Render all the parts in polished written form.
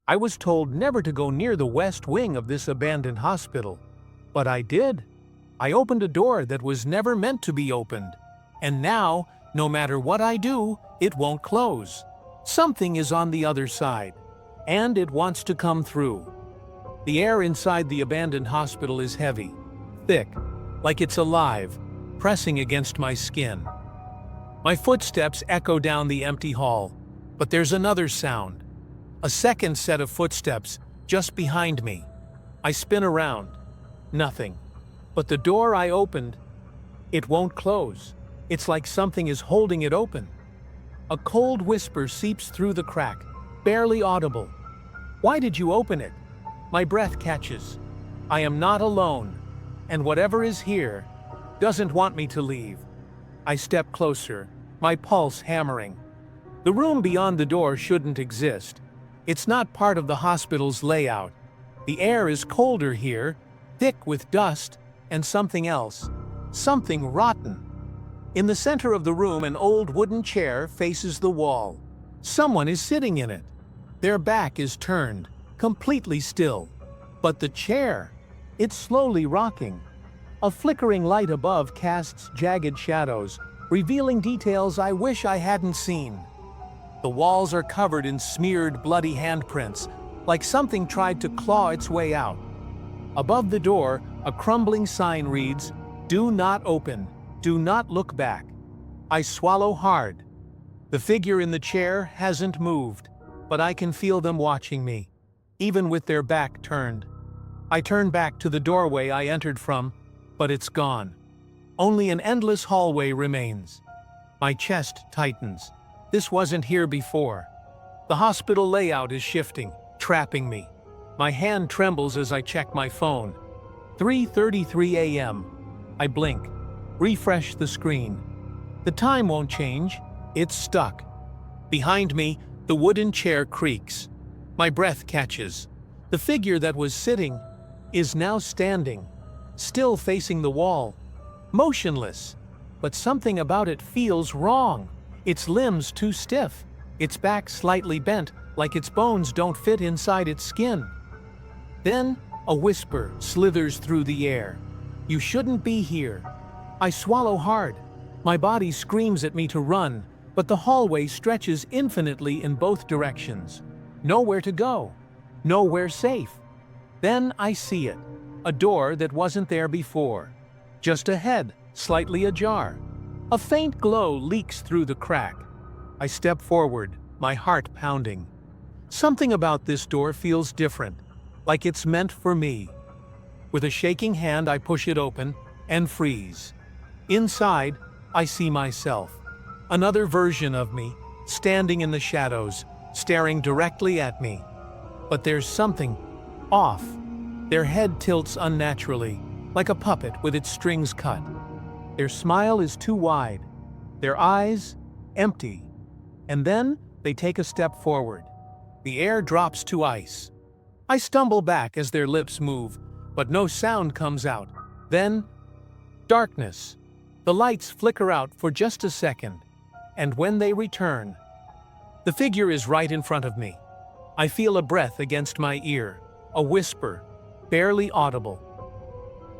I was told never to go near the west wing of this abandoned hospital. But I did. I opened a door that was never meant to be opened. And now, no matter what I do, it won't close. Something is on the other side, and it wants to come through. The air inside the abandoned hospital is heavy, thick, like it's alive, pressing against my skin. My footsteps echo down the empty hall, but there's another sound. A second set of footsteps, just behind me. I spin around. Nothing. But the door I opened, it won't close. It's like something is holding it open. A cold whisper seeps through the crack, barely audible. "Why did you open it?" My breath catches. I am not alone, and whatever is here doesn't want me to leave. I step closer, my pulse hammering. The room beyond the door shouldn't exist. It's not part of the hospital's layout. The air is colder here, thick with dust and something else. Something rotten. In the center of the room, an old wooden chair faces the wall. Someone is sitting in it. Their back is turned, completely still. But the chair, it's slowly rocking. A flickering light above casts jagged shadows, revealing details I wish I hadn't seen. The walls are covered in smeared, bloody handprints, like something tried to claw its way out. Above the door, a crumbling sign reads, "Do not open. Do not look back." I swallow hard. The figure in the chair hasn't moved, but I can feel them watching me, even with their back turned. I turn back to the doorway I entered from, but it's gone. Only an endless hallway remains. My chest tightens. This wasn't here before. The hospital layout is shifting, trapping me. My hand trembles as I check my phone. 3:33 a.m. I blink, refresh the screen. The time won't change. It's stuck. Behind me, the wooden chair creaks. My breath catches. The figure that was sitting is now standing, still facing the wall, motionless. But something about it feels wrong. Its limbs too stiff, its back slightly bent, like its bones don't fit inside its skin. Then, a whisper slithers through the air. "You shouldn't be here." I swallow hard. My body screams at me to run, but the hallway stretches infinitely in both directions. Nowhere to go. Nowhere safe. Then I see it. A door that wasn't there before. Just ahead, slightly ajar. A faint glow leaks through the crack. I step forward, my heart pounding. Something about this door feels different, like it's meant for me. With a shaking hand, I push it open and freeze. Inside, I see myself. Another version of me, standing in the shadows, staring directly at me. But there's something off. Their head tilts unnaturally, like a puppet with its strings cut. Their smile is too wide. Their eyes, empty. And then, they take a step forward. The air drops to ice. I stumble back as their lips move, but no sound comes out. Then, darkness. The lights flicker out for just a second, and when they return, the figure is right in front of me. I feel a breath against my ear, a whisper, barely audible.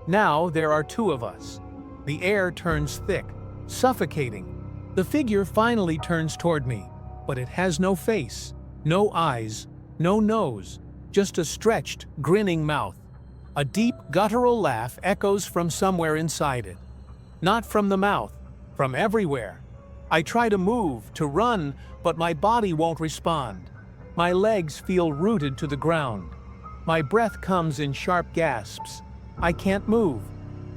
Now there are two of us. The air turns thick, suffocating. The figure finally turns toward me, but it has no face, no eyes, no nose, just a stretched, grinning mouth. A deep, guttural laugh echoes from somewhere inside it. Not from the mouth, from everywhere. I try to move, to run, but my body won't respond. My legs feel rooted to the ground. My breath comes in sharp gasps. I can't move.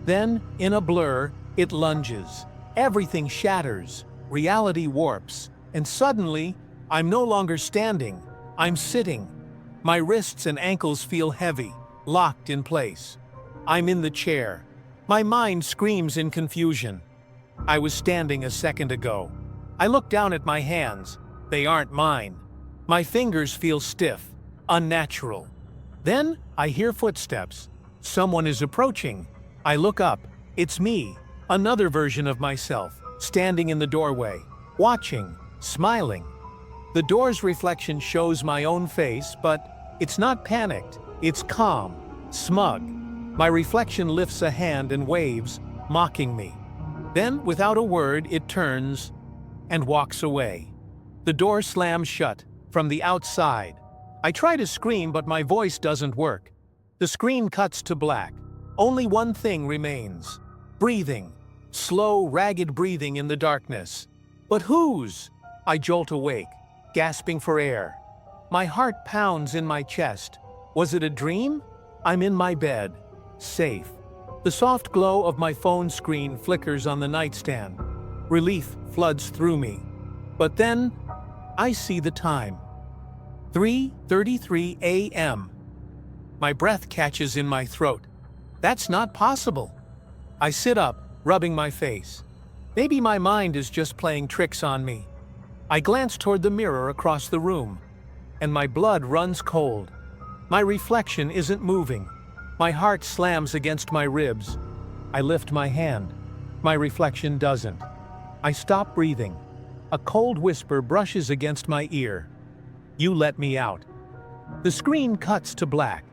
Then, in a blur, it lunges. Everything shatters. Reality warps. And suddenly, I'm no longer standing. I'm sitting. My wrists and ankles feel heavy, locked in place. I'm in the chair. My mind screams in confusion. I was standing a second ago. I look down at my hands. They aren't mine. My fingers feel stiff, unnatural. Then I hear footsteps. Someone is approaching. I look up. It's me, another version of myself, standing in the doorway, watching, smiling. The door's reflection shows my own face, but It's not panicked, it's calm, smug. My reflection lifts a hand and waves, mocking me. Then, without a word, it turns and walks away. The door slams shut from the outside. I try to scream, but my voice doesn't work. The screen cuts to black. Only one thing remains. Breathing. Slow, ragged breathing in the darkness. But whose? I jolt awake, gasping for air. My heart pounds in my chest. Was it a dream? I'm in my bed, safe. The soft glow of my phone screen flickers on the nightstand. Relief floods through me. But then, I see the time. 3:33 a.m. My breath catches in my throat. That's not possible. I sit up, rubbing my face. Maybe my mind is just playing tricks on me. I glance toward the mirror across the room, and my blood runs cold. My reflection isn't moving. My heart slams against my ribs. I lift my hand. My reflection doesn't. I stop breathing. A cold whisper brushes against my ear. You let me out. The screen cuts to black.